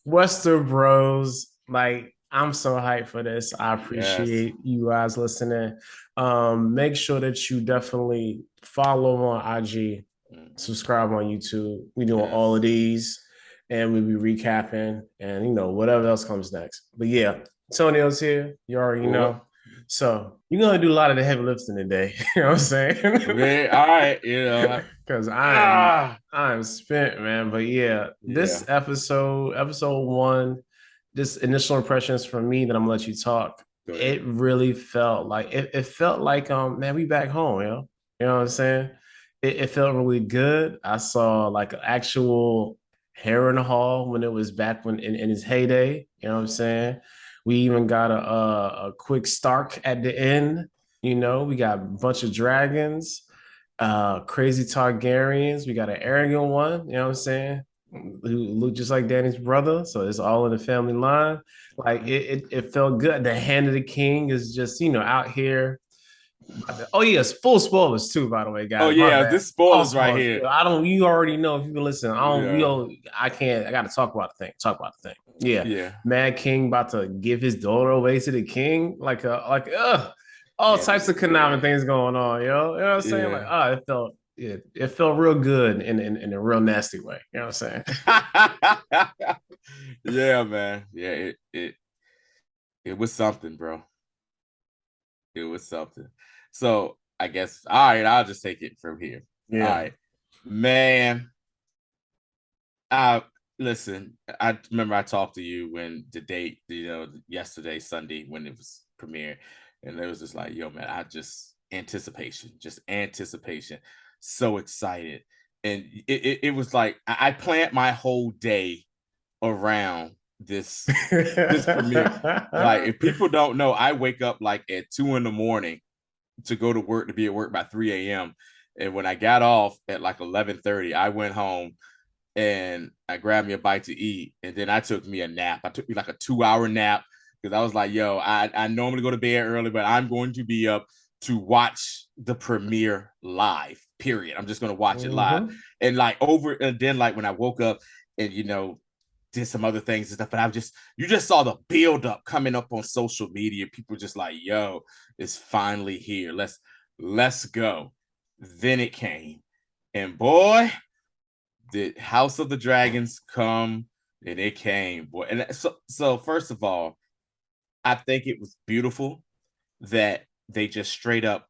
Westerbros, like I'm so hyped for this. I Yes. appreciate you guys listening. Make sure that you definitely follow on IG, Mhm. subscribe on YouTube. We doing all of Yes. these, and we'll be recapping, and whatever else comes next. But yeah, Antonio's here. You already What? know. So you're gonna do a lot of the heavy lifting today. You know what I'm saying? Man, all right. Because I am Ah, I'm spent, man. But yeah, this yeah. episode one, this initial impressions from me that I'm gonna let you talk. Go ahead. It really felt like it felt like man, we back home, yo. You know what I'm saying? It felt really good. I saw like an actual Harrenhal when it was back when in his heyday. You know what I'm saying? We even got a quick Stark at the end. We got a bunch of dragons, crazy Targaryens. We got an arrogant one, you know what I'm saying? Who look just like Danny's brother. So it's all in the family line. Like it felt good. The hand of the king is just, out here. Oh, yes, full spoilers too, by the way, Oh guys. My yeah, bad. this All spoilers right spoilers. here. I don't, you already know if you can listen. I don't, Yeah. I can't, I got to talk about the thing. Talk about the thing. Yeah. Yeah. Mad King about to give his daughter away to the king. All And types of yeah. conniving things going on, You know what I'm saying? Like, Yeah. it felt real good in a real nasty way. You know what I'm saying? Yeah, man. Yeah, it was something, bro. It was something. So I guess all right, I'll just take it from here. All Yeah. right. Man, I listen, I remember I talked to you when the date, yesterday, Sunday, when it was premiere, and it was just like, yo, man, I just anticipation, so excited. And it was like I planned my whole day around this premiere. Like, if people don't know, I wake up like at 2 in the morning to go to work to be at work by 3 a.m. And when I got off at like 11:30, I went home and I grabbed me a bite to eat, and then I took me a nap. I took me like a 2 hour nap because I was like, yo, I normally go to bed early, but I'm going to be up to watch the premiere live. Period. I'm just gonna watch it live. Hmm. And then like when I woke up and did some other things and stuff, but you just saw the build up coming up on social media. People just like, yo, it's finally here. Let's go. Then it came. And boy, did House of the Dragons come, and it came, boy. And so first of all, I think it was beautiful that they just straight up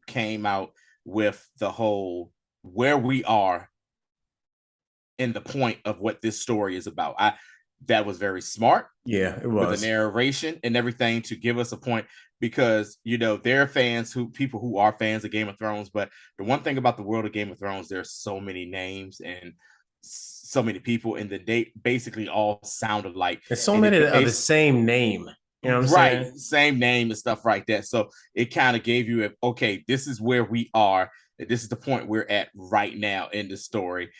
came out with the whole where we are in the point of what this story is about. I That was very smart Yeah, it with the was. narration and everything to give us a point, because there are people who are fans of Game of Thrones, but the one thing about the world of Game of Thrones, there's so many names and so many people, and they basically all sound alike, There's so and many it of the basically same name. You know what I'm right, saying? same name and stuff like that. So it kind of gave you okay, this is where we are, this is the point we're at right now in the story.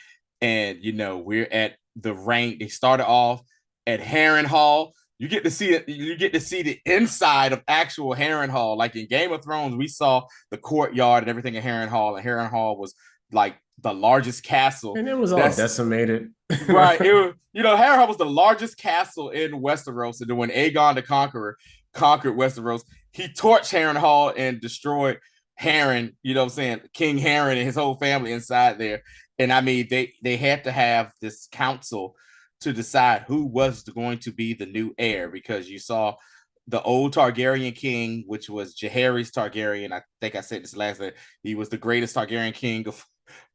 And we're at the rank. They started off at Harrenhal. You get to see it. You get to see the inside of actual Harrenhal. Like in Game of Thrones, we saw the courtyard and everything at Harrenhal, and Harrenhal was like the largest castle. And it was all That's decimated. right. It was, Harrenhal was the largest castle in Westeros, and then when Aegon the Conqueror conquered Westeros, he torched Harrenhal and destroyed Harren. You know what I'm saying? King Harren and his whole family inside there. And I mean, they had to have this council to decide who was going to be the new heir, because you saw the old Targaryen king, which was Jaehaerys Targaryen. I think I said this last night. He was the greatest Targaryen king of.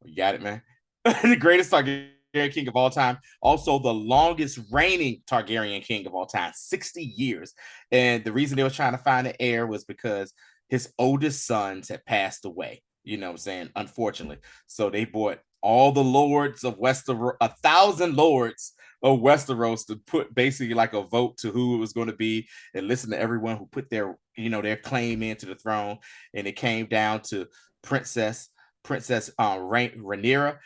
You got it, man. The greatest Targaryen king of all time. Also, the longest reigning Targaryen king of all time, 60 years. And the reason they were trying to find an heir was because his oldest sons had passed away. You know what I'm saying? Unfortunately. So they brought all the lords of Westeros, 1,000 lords of Westeros, to put basically like a vote to who it was going to be, and listen to everyone who put their claim into the throne. And it came down to Princess Rhaenyra,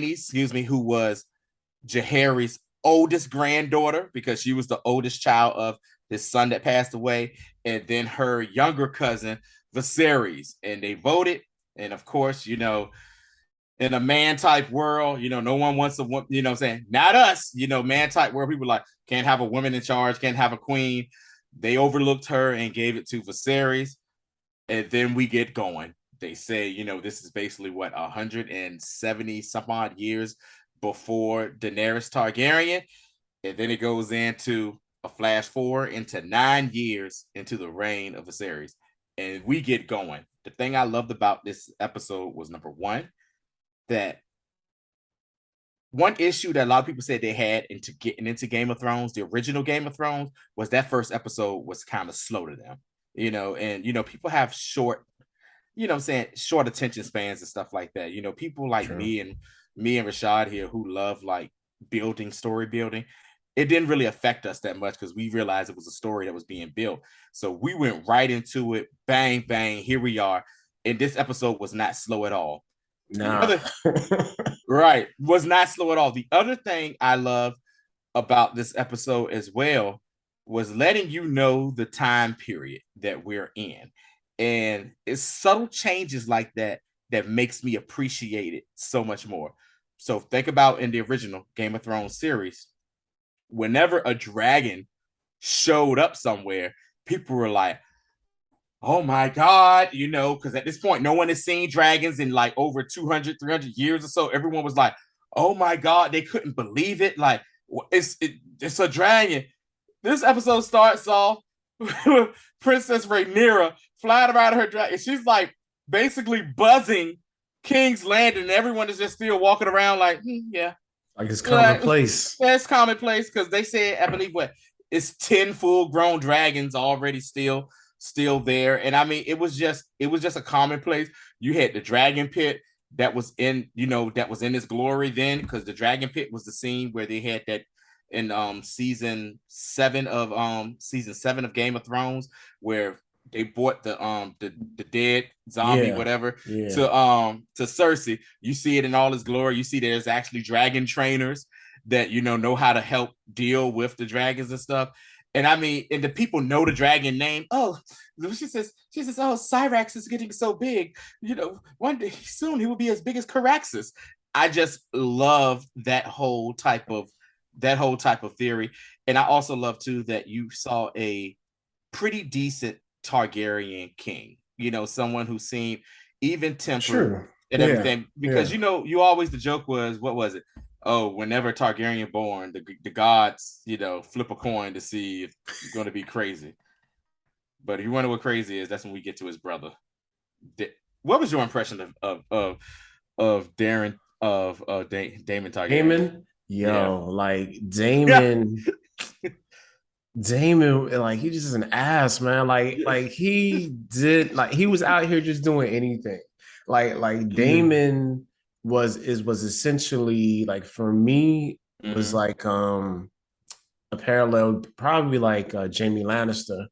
excuse me, who was Jaehaerys' oldest granddaughter, because she was the oldest child of his son that passed away, and then her younger cousin Viserys. And they voted, and of course, in a man type world, no one wants a woman, what I'm saying? Not us, man type world. People like can't have a woman in charge, can't have a queen. They overlooked her and gave it to Viserys. And then we get going. They say, this is basically what 170 some odd years before Daenerys Targaryen. And then it goes into a flash forward into 9 years into the reign of Viserys. And we get going. The thing I loved about this episode was number one, that one issue that a lot of people said they had into getting into Game of Thrones, the original Game of Thrones, was that first episode was kind of slow to them, and people have short, short attention spans and stuff like that. People like True. me and Rashad here who love like story building. It didn't really affect us that much because we realized it was a story that was being built. So we went right into it, bang, bang, here we are. And this episode was not slow at all. Nah. Right, was not slow at all. The other thing I love about this episode as well was letting you know the time period that we're in. And it's subtle changes like that that makes me appreciate it so much more. So think about in the original Game of Thrones series, whenever a dragon showed up somewhere, people were like, oh my God, because at this point, no one has seen dragons in like over 200, 300 years or so. Everyone was like, oh my God, they couldn't believe it. Like, it's a dragon. This episode starts off with Princess Rhaenyra flying around her dragon. She's like basically buzzing King's Landing, and everyone is just still walking around like, yeah. Like it's commonplace. Yeah, it's commonplace because they said, I believe it's 10 full-grown dragons already still there. And I mean, it was just a commonplace. You had the dragon pit that was in its glory then, because the dragon pit was the scene where they had that in season 7 of Game of Thrones, where they brought the dead zombie whatever to Cersei. You see it in all its glory. You see there's actually dragon trainers that know how to help deal with the dragons and stuff. And I mean, and the people know the dragon name. Oh, she says, oh, Cyrax is getting so big. One day soon he will be as big as Caraxes. I just love that whole type of theory. And I also love too that you saw a pretty decent Targaryen king. Someone who seemed even tempered and everything. Because you always, the joke was, what was it? Oh, whenever Targaryen born, the gods, flip a coin to see if you're going to be crazy. But if you wonder what crazy is, that's when we get to his brother. What was your impression of Darren Daemon Targaryen? Daemon, like Daemon. Daemon, like he just is an ass, man. Like he was out here just doing anything. Like Daemon was essentially, like, for me, was like a parallel, probably like Jaime Lannister.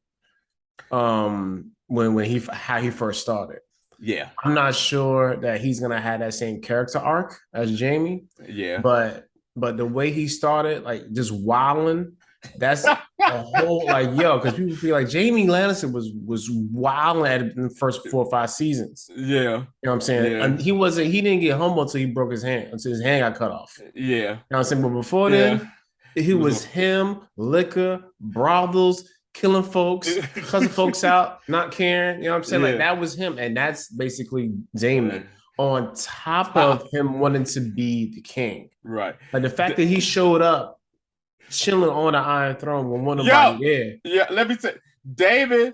When how he first started. Yeah, I'm not sure that he's gonna have that same character arc as Jaime. Yeah, but the way he started, like just wilding, that's a whole, like, because people feel like Jaime Lannister was wilding at it in the first 4 or 5 seasons. Yeah, you know what I'm saying. Yeah. And he didn't get humble until he broke his hand, until his hand got cut off. Yeah, you know what I'm saying. But before then, he was him, liquor, brothels, killing folks, cussing folks out, not caring. You know what I'm saying? Like, that was him. And that's basically Daemon, on top of him wanting to be the king. Right. Like the fact that he showed up chilling on the Iron Throne when one nobody there. Yeah, let me tell you, Daemon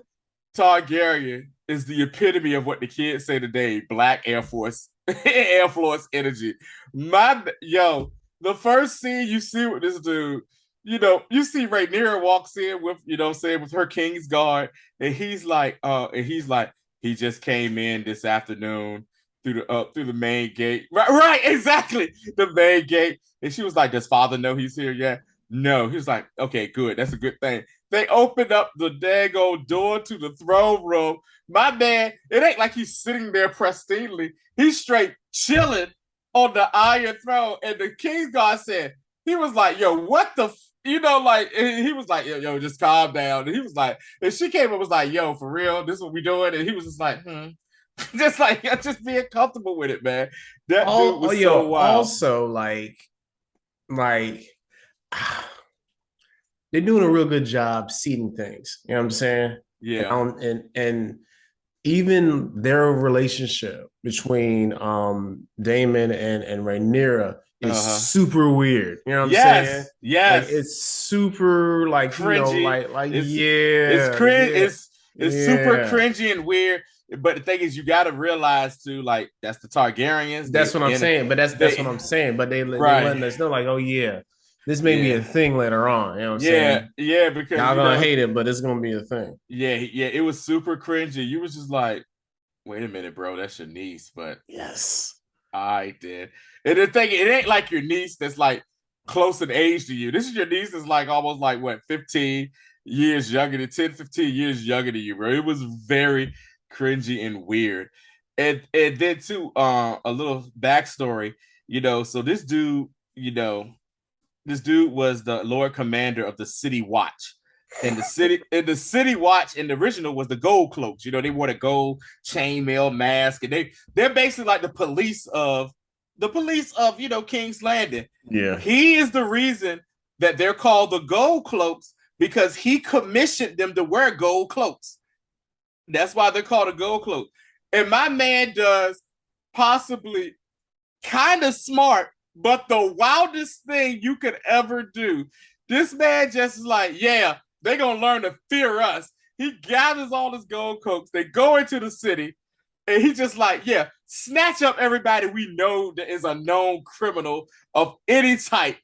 Targaryen is the epitome of what the kids say today, Black Air Force, Air Force energy. The first scene you see with this dude, you see Rhaenyra walks in with, with her King's Guard, and he's like, he just came in this afternoon through the main gate. Right, exactly, the main gate. And she was like, does father know he's here yet? No. He was like, okay, good, that's a good thing. They opened up the daggone door to the throne room. My man, it ain't like he's sitting there pristinely. He's straight chilling on the Iron Throne. And the King's Guard said, he was like, yo, what the he was like, yo, just calm down. And he was like, and she came up and was like, yo, for real, this is what we doing? And he was just like, just being comfortable with it, man. That dude Oh, was yo, so wild. also like they're doing a real good job seeding things. You know what I'm saying? And Yeah. and even their relationship between Damon and Rhaenyra is Uh-huh. super weird. You know what I'm saying? Yes. Like Yes. it's super like Cringy. It's it's yeah, cringe. yeah, It's super yeah. cringy and weird. But the thing is, you got to realize too, like that's the Targaryens. That's what I'm saying. But that's what They I'm saying. But they right. letting us know like, oh yeah, this may be Yeah. a thing later on. You know what I'm Yeah. saying? Yeah. Because Y'all gonna hate it, but it's gonna be a thing. yeah, yeah, it was super cringy. You was just like, wait a minute, bro, that's your niece, but Yes. I did. And the thing, it ain't like your niece that's like close in age to you. This is your niece that's like almost like what 15 years younger than 10, 15 years younger than you, bro. It was very cringy and weird. And then too, a little backstory, so this dude was the Lord Commander of the City Watch. And the city watch in the original was the gold cloaks. They wore the gold chainmail mask, and they're basically like the police of King's Landing. Yeah. He is the reason that they're called the gold cloaks because he commissioned them to wear gold cloaks. That's why they're called a gold cloak. And my man does possibly kind of smart, but the wildest thing you could ever do. This man just is like, yeah, they're going to learn to fear us. He gathers all his gold cloaks. They go into the city, and he just like, yeah, snatch up everybody we know that is a known criminal of any type.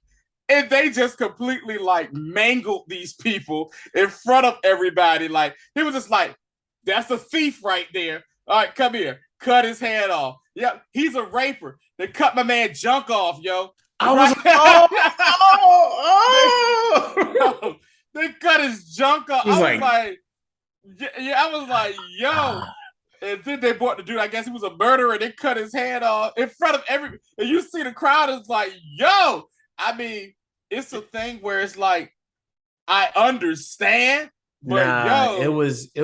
And they just completely like mangled these people in front of everybody. Like, he was just like, that's a thief right there. All right, come here. Cut his head off. Yep, he's a raper. They cut my man junk off, yo. I was Right? like, oh, they, oh, oh. yo, they cut his junk off. It was I was like, like, yeah, I was like, yo. And then they brought the dude. I guess he was a murderer. They cut his head off in front of every. And you see the crowd is like, yo. I mean, it's a thing where it's like, I understand, but nah, it yo,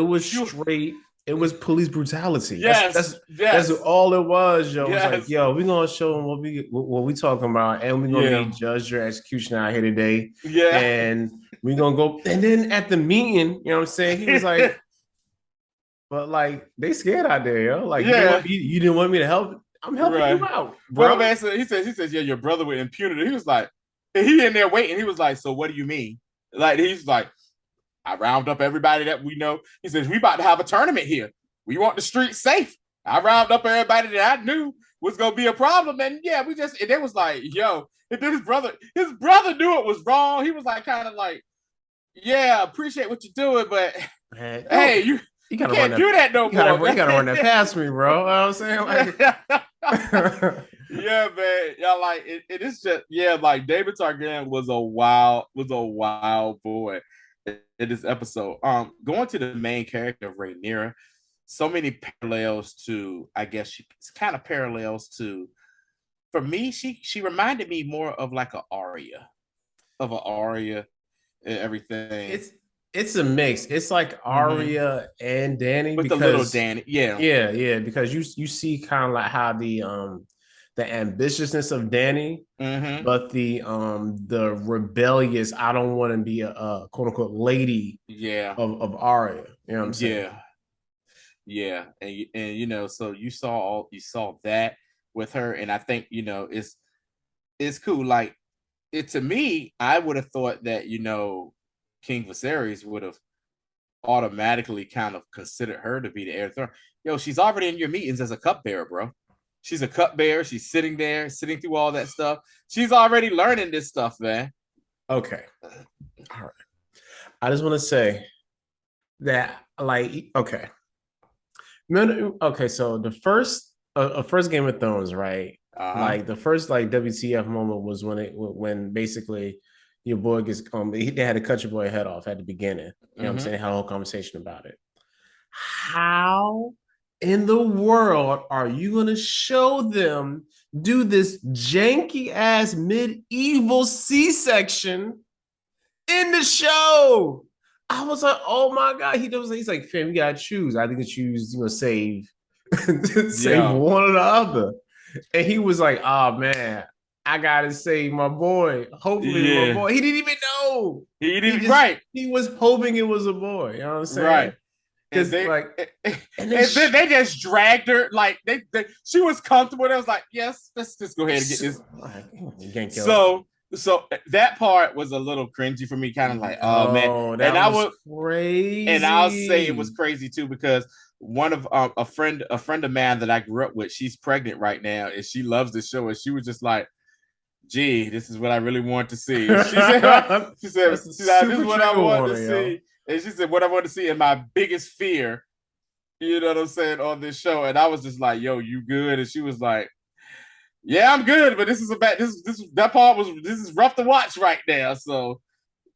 was you. straight. It was police brutality. Yes, That's yes, all it was, yo. It was like, yes, yo, we're gonna show them what we talking about, and we're gonna yeah, need judge your execution out here today, yeah. and we're gonna go. And then at the meeting, you know what I'm saying? He was like, but like they scared out there, yo. Like Yeah, you didn't want me to help. I'm helping you right. out, But my bro. man said, he says, yeah, your brother with impunity. He was like, and he in there waiting. He was like, so what do you mean? Like, he's like, I round up everybody that we know. He says, we about to have a tournament here. We want the street safe. I round up everybody that I knew was gonna be a problem. And yeah, and they was like, yo, and then his brother knew it was wrong. He was like kind of like, yeah, appreciate what you're doing, but Man, hey, you you gotta run can't that. do that no more, You man. gotta run that past me, bro. You know what I'm saying? Yeah. Like Yeah, man. Yeah, like it is just like David Targaryen was a wild boy in this episode. Going to the main character of Rhaenyra, so many parallels to, I guess it's kind of parallels to, for me, she reminded me more of like a Arya and everything. it's a mix. It's like Mm-hmm. Arya and Danny With the little because Danny. Yeah. yeah, because you see kind of like how the ambitiousness of Danny, Mm-hmm. but the rebellious, I don't want to be a quote unquote lady Yeah. of Arya. You know what I'm saying? Yeah. Yeah, and so you saw that with her, and I think it's cool. Like, it to me, I would have thought that King Viserys would have automatically kind of considered her to be the heir to the throne. Yo, she's already in your meetings as a cupbearer, bro. She's a cupbearer. She's sitting there, sitting through all that stuff. She's already learning this stuff, man. Okay, all right. I just want to say that, like, okay, no, okay. So the first Game of Thrones, right? Uh-huh. Like the first like WTF moment was when basically your boy gets they had to cut your boy head off at the beginning. You know what I'm Mm-hmm. saying? Had a whole conversation about it. How in the world are you gonna show them do this janky ass medieval C-section in the show? I was like, oh my god. He's like, fam, you gotta choose. I think you choose, save. Save Yo, one or the other. And he was like, oh man, I gotta save my boy. Hopefully my yeah. boy. He didn't even know. He He didn't just right, he was hoping it was a boy. You know what I'm saying? right. And Because they like and they and then they just dragged her like they she was comfortable. They was like, yes, let's just go ahead and get this. like, you can't kill it. So that part was a little cringy for me, kind of like, oh man. Yo, And that I was would and I'll say it was crazy. crazy too because one of a friend of mine that I grew up with, she's pregnant right now and she loves the show and she was just like, gee, this is what I really want to see. She said, she said, That's a she said, this super is what I trigger want to warning, yo. see. And she said, what I want to see and my biggest fear, you know what I'm saying, on this show. And I was just like, yo, you good? And she was like, yeah, I'm good, but this is a bad this that part was this is rough to watch right now. So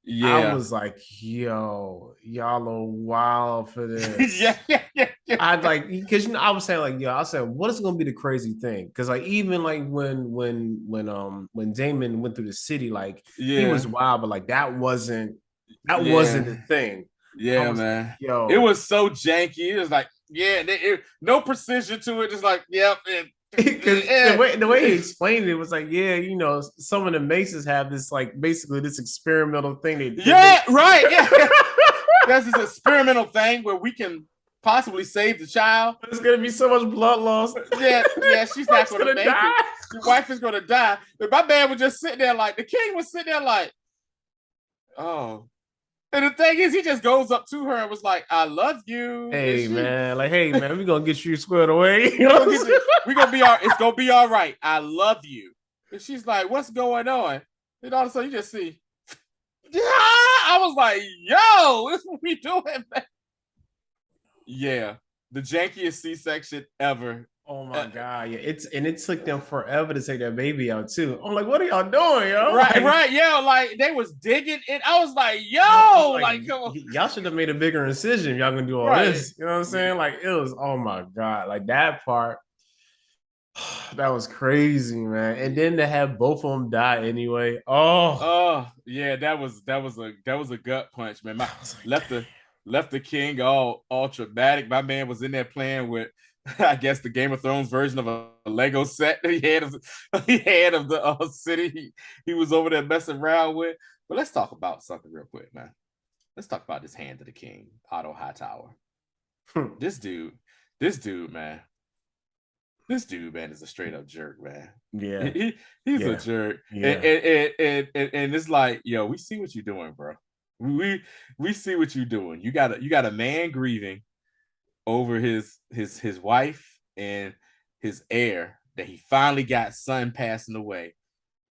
I yeah. was like, yo, y'all are wild for yeah, this. yeah, yeah, yeah. I'd like because I was saying like, yo, I said, what is gonna be the crazy thing? Because like even like when Damon went through the city, like he Yeah. was wild, but like that wasn't Yeah. the thing. I Yeah, was like, man. It yo, was so janky. It was like, yeah, no precision to it. Just like, yep. because the way he explained it was like, yeah, some of the Maces have this like basically this experimental thing they yeah, right. Yeah. There's this experimental thing where we can possibly save the child. there's gonna be so much blood loss. Yeah, yeah, she's not Wife's going to gonna make die. it. Your wife is going to die. But my man was just sitting there like, the king was sitting there like, oh. And the thing is, he just goes up to her and was like, I love you. And Hey she, man, like hey man, we're gonna get you squared away. You we're know gonna what I'm get you, saying? we're gonna be all it's gonna be all right. I love you. And she's like, what's going on? And all of a sudden you just see, yeah, I was like, yo, this is what we doing, man. Yeah. The jankiest C-section ever. Oh my god, yeah. It took them forever to take that baby out too. I'm like, what are y'all doing, yo? Right, Like, right, yeah. Like they was digging it. I was like, I'm yo, like, like come on. y'all should have made a bigger incision. If y'all gonna do all Right. this. You know what I'm saying? Like it was, oh my god, like that part, that was crazy, man. And then to have both of them die anyway. Oh, Oh yeah, that was a gut punch, man. My I was like, left the left the king all traumatic. My man was in there playing with, I guess, the Game of Thrones version of a Lego set that he had of the city he was over there messing around with. But let's talk about something real quick, man. Let's talk about this Hand of the King, Otto Hightower. damn. This dude, this dude, man. This dude, man, is a straight up jerk, man. Yeah, He's a yeah, jerk, and, yeah. and, and, and, and it's like, yo, we see what you're doing, bro. We see what you're doing. You got a man grieving over his wife and his heir that he finally got son passing away.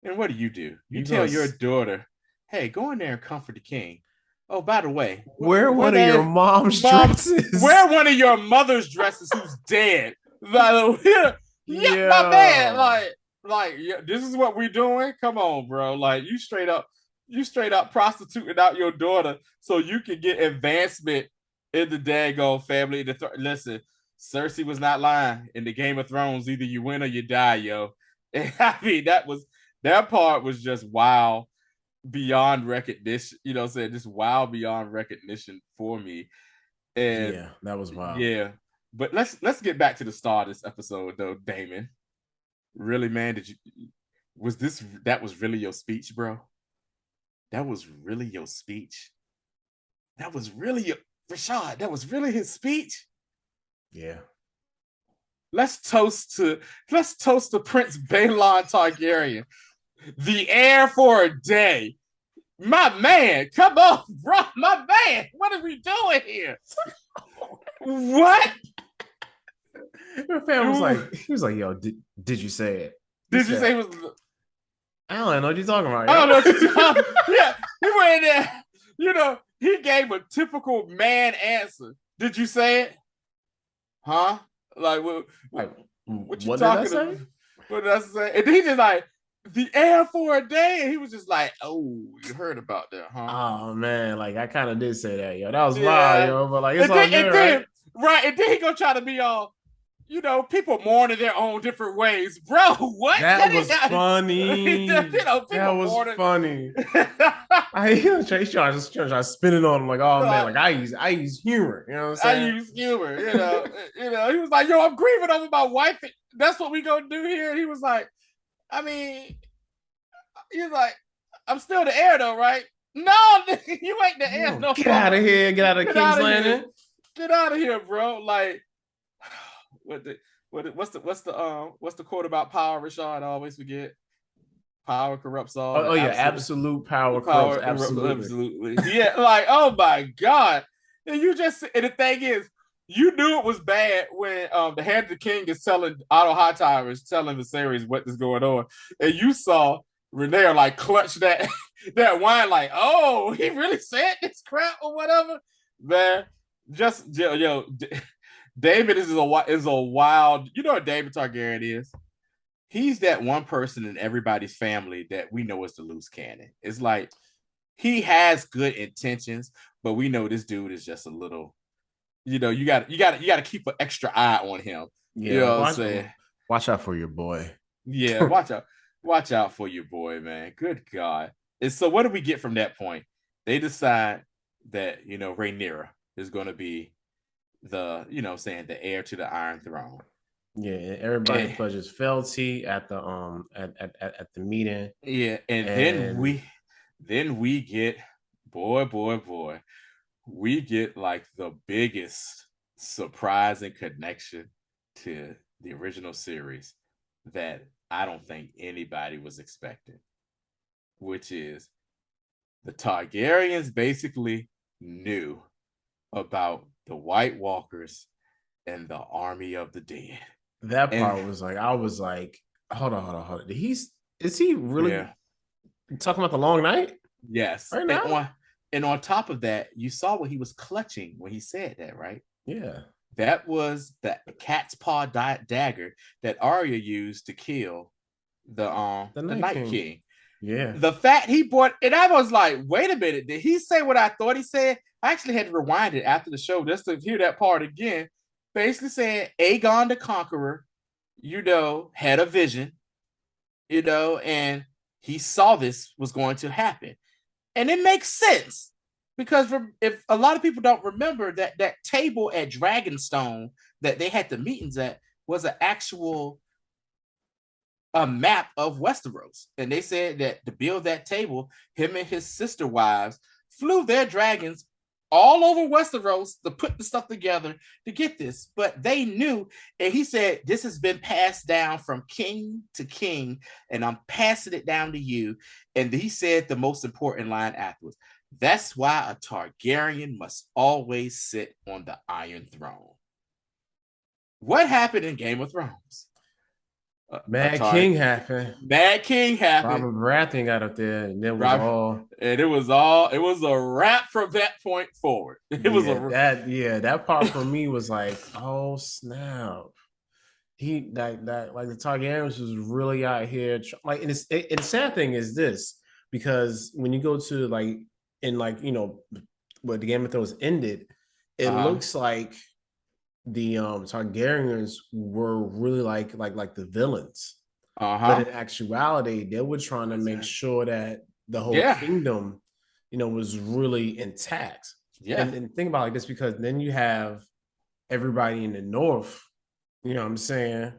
And what do? You You tell gonna your daughter, hey, go in there and comfort the king. Oh, by the way, wear where one of your that mom's mom, dresses? wear one of your mother's dresses who's dead. Like, yeah, my man, Yeah. yeah, this is what we doing. Come on, bro. Like you straight up prostituting out your daughter so you can get advancement in the daggone family. Listen, Cersei was not lying. In the Game of Thrones, either you win or you die, yo. And I mean, that part was just wow beyond recognition. You know what I'm saying? Just wow beyond recognition for me. And Yeah, that was wild. yeah, but let's get back to the start of this episode though, Damon. Really, man, that was really your speech, bro? That was really your speech? That was really your Rashad, that was really his speech? Yeah. Let's toast to Prince Balon Targaryen, the heir for a day. My man, come on, bro. My man, what are we doing here? What? Your fan was like, he was like, yo, did you say it? Did you say it was? I don't know what you're talking about. I don't know Yo. what you're talking. Yeah, he went in there. He gave a typical man answer. Did you say it? Huh? Like Like, what you what did I talking say? about? What did I say? And he just like the air for a day. And he was just like, oh, you heard about that, huh? Oh man, like I kind of did say that, yo. That was wild, Yeah. yo. But like it's all good, right? Right. And then he gonna try to be all, people mourn in their own different ways, bro. What? That was funny. That People was mourn funny. He's trying to spin it on him like, oh man, like I use humor. You know what I'm I saying? use humor, He was like, "Yo, I'm grieving over my wife. That's what we gonna do here." And he was like, "I mean, he was like, I'm still the heir though, right? No, you ain't the heir No, no get out more. of here. Get out of Get King's out of here. Landing. Get out of here, bro." Like, what the what's the quote about power, Rashad? I always forget. Power corrupts all. Oh The yeah, absolute absolute power corrupts power, absolutely. absolutely. Yeah, like, oh my god. And the thing is, you knew it was bad when the Hand of the King is telling Otto Hightower is telling the series what is going on, and you saw Renee like clutch that that wine, like, oh, he really said this crap or whatever. Man, just David is a wild. You know what David Targaryen is? He's that one person in everybody's family that we know is the loose cannon. It's like he has good intentions, but we know this dude is just a little. You got to keep an extra eye on him. You Yeah, know what I'm saying? watch out for your boy. Yeah, watch out for your boy, man. Good God. And so, what do we get from that point? They decide that Rhaenyra is going to be the heir to the Iron Throne. Yeah, everybody And, pledges fealty at the at the meeting, yeah, and then and we get, boy, we get like the biggest surprise and connection to the original series that I don't think anybody was expecting, which is the Targaryens basically knew about the White Walkers and the Army of the Dead. that And part was like I was like, hold on. Is he really yeah, talking about the Long Night yes. right And now? on top of that, you saw what he was clutching when he said that, right? Yeah, That was the cat's paw dagger that Arya used to kill the the Night Night King. King. Yeah, The fact he brought, and I was like, wait a minute, did he say what I thought he said? I actually had to rewind it after the show just to hear that part again. Basically saying Aegon the Conqueror, had a vision, and he saw this was going to happen. And it makes sense because if a lot of people don't remember that table at Dragonstone that they had the meetings at was an actual a map of Westeros. And they said that to build that table, him and his sister wives flew their dragons all over Westeros to put the stuff together to get this. But they knew, and he said, this has been passed down from king to king, and I'm passing it down to you. And he said the most important line afterwards. That's why a Targaryen must always sit on the Iron Throne. What happened in Game of Thrones? Mad King happened. Mad King happened. Robert Baratheon got up there, and it was Right. all. And it was a wrap from that point forward. It was Yeah, a that part for me was like, oh snap. He that like the Targaryens was really out here like, and the sad thing is this, because when you go to like in like where the Game of Thrones ended, it looks like the Targaryens were really like the villains, but in actuality they were trying to make sure that the whole Yeah. kingdom was really intact. Yeah. And think about it like this, because then you have everybody in the north, you know what I'm saying,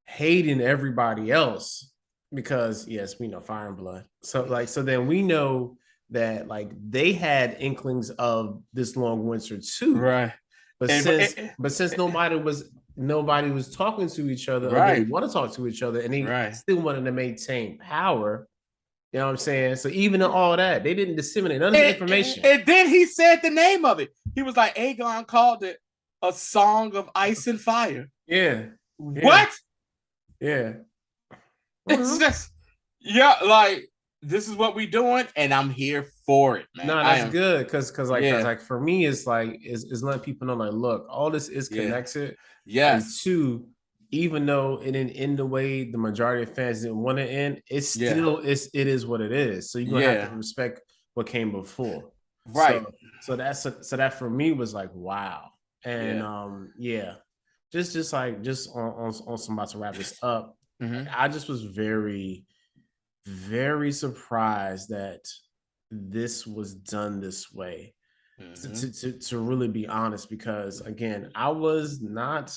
hating everybody else because yes, we know Fire and Blood. So then we know that like they had inklings of this long winter too. Right. But since nobody was talking to each other, or didn't want to talk to each other, and they still wanted to maintain power. You know what I'm saying? So even in all that, they didn't disseminate none of the information. And then he said the name of it. He was like, Aegon called it a song of ice and fire. Yeah. What? Yeah. It's just, like, this is what we doing, and I'm here for it, man. No, that's good, because like for me, it's like is letting people know like, look, all this is connected. Yes. And two, even though it didn't end the way the majority of fans didn't want to end, it's still it is what it is. So you're gonna have to respect what came before. Right. So that for me was like, wow. And just on some about to wrap this up. Mm-hmm. I just was very, very surprised that this was done this way. Mm-hmm. To really be honest, because again, I was not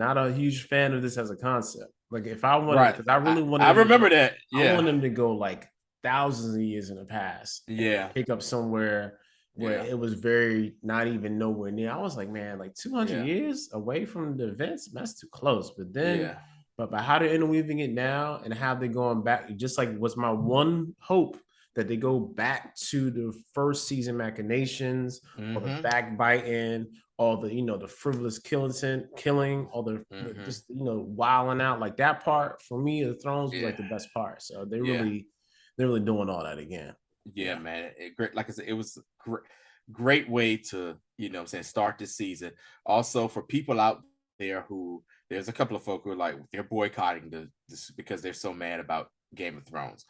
a huge fan of this as a concept. Like if I wanted, Right. because I really wanted I them to remember go, that. I Yeah. want them to go like thousands of years in the past and Yeah. pick up somewhere where Yeah. it was very not even nowhere near. I was like, man, like 200 Yeah. years away from the events, that's too close. But then, Yeah. but by how they're interweaving it now and how they're going back, just like was my one hope that they go back to the first season machinations or the Mm-hmm. backbiting all the the frivolous killing, all the Mm-hmm. just wilding out like that part for me. The Thrones was like Yeah. the best part. So Yeah. they're really doing all that again. Yeah, Yeah. man. Great. Like I said, it was great way to, what I'm saying, start this season. Also, for people out there who, there's a couple of folk who are like, they're boycotting this because they're so mad about Game of Thrones.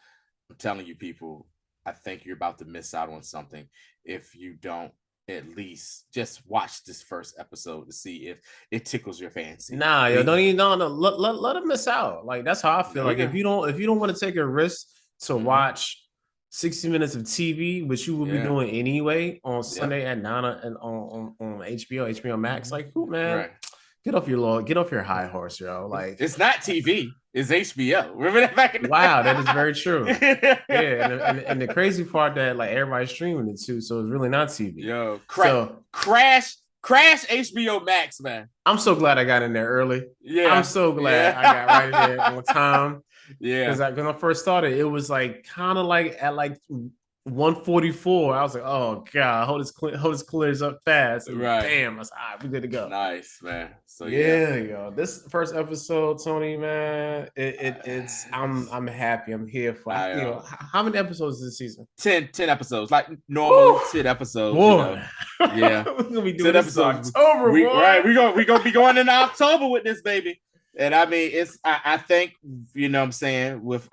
I'm telling you, people, I think you're about to miss out on something if you don't at least just watch this first episode to see if it tickles your fancy. Nah, yo, don't We, even no let them miss out. Like that's how I feel. there we Like go. if you don't want to take a risk to Mm-hmm. watch 60 minutes of TV, which you will be Yeah. doing anyway on Yep. Sunday at 9 and on HBO Max, Mm-hmm. like who man, Right. get off your high horse, yo. Like It's not TV. It's HBO. Remember that back in wow, that is very true. Yeah, and the the crazy part that like everybody's streaming it too, so it's really not TV. Yo, So crash HBO Max, man. I'm so glad I got in there early. I'm Yeah, so glad I got right in there yeah, on time. yeah. Because when I first started, it was like kind of like at like 144. I was like, oh god, hold this clears up fast, and Right. bam, I was like, all right, we good to go. Nice, man. So yeah. Yeah, yo, this first episode, Tony, man, it's I'm happy. I'm here for how many episodes this season? 10 episodes, like Woo, normally 10 episodes, boy, Yeah. we're gonna be doing 10 this in episodes. October, We boy. right, we gonna be going into October with this baby. And I mean, it's I think, what I'm saying, with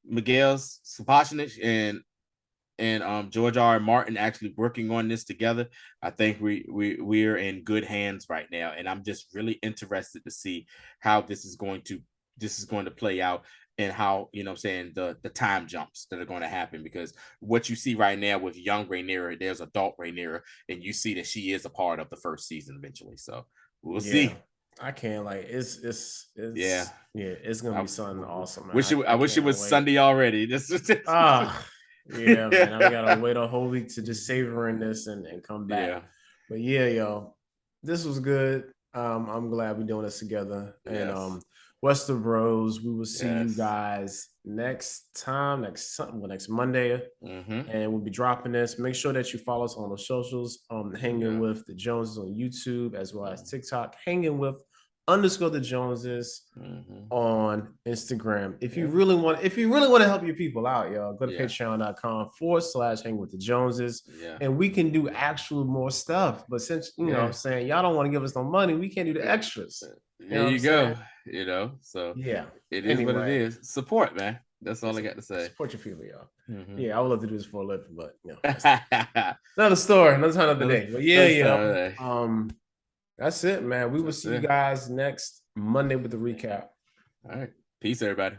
Miguel Sapochnik and George R. Martin actually working on this together, I think we're in good hands right now. And I'm just really interested to see how this is going to play out, and how, what I'm saying, the time jumps that are going to happen, because what you see right now with young Rhaenyra, there's adult Rhaenyra, and you see that she is a part of the first season eventually. So we'll Yeah, see. I can't like Yeah. yeah, it's gonna be something awesome, man. I I wish it can't was wait. Sunday already. This is Ah, yeah, man. I gotta wait a whole week to just savor in this and come back. Yeah. But yeah, yo, this was good. I'm glad we're doing this together. And Yes. Westerbros, we will see you Yes. guys next Monday. Mm-hmm. And we'll be dropping this. Make sure that you follow us on the socials. Hanging Yeah. with the Joneses on YouTube as well as TikTok. Hanging with _ the Joneses Mm-hmm. on Instagram. If you Yeah. really want to help your people out, y'all, go to Yeah. patreon.com/hang with the Joneses. Yeah. And we can do actual more stuff. But since you know what I'm saying, y'all don't want to give us no money, we can't do the extras. There you go. So Yeah. it is what it Anyway, is. Support, man. That's all I got to say. support your people, y'all. Mm-hmm. Yeah, I would love to do this for a living, but another story, another time of the day. But yeah. That's it, man. We will see you guys next Monday with the recap. All right. Peace, everybody.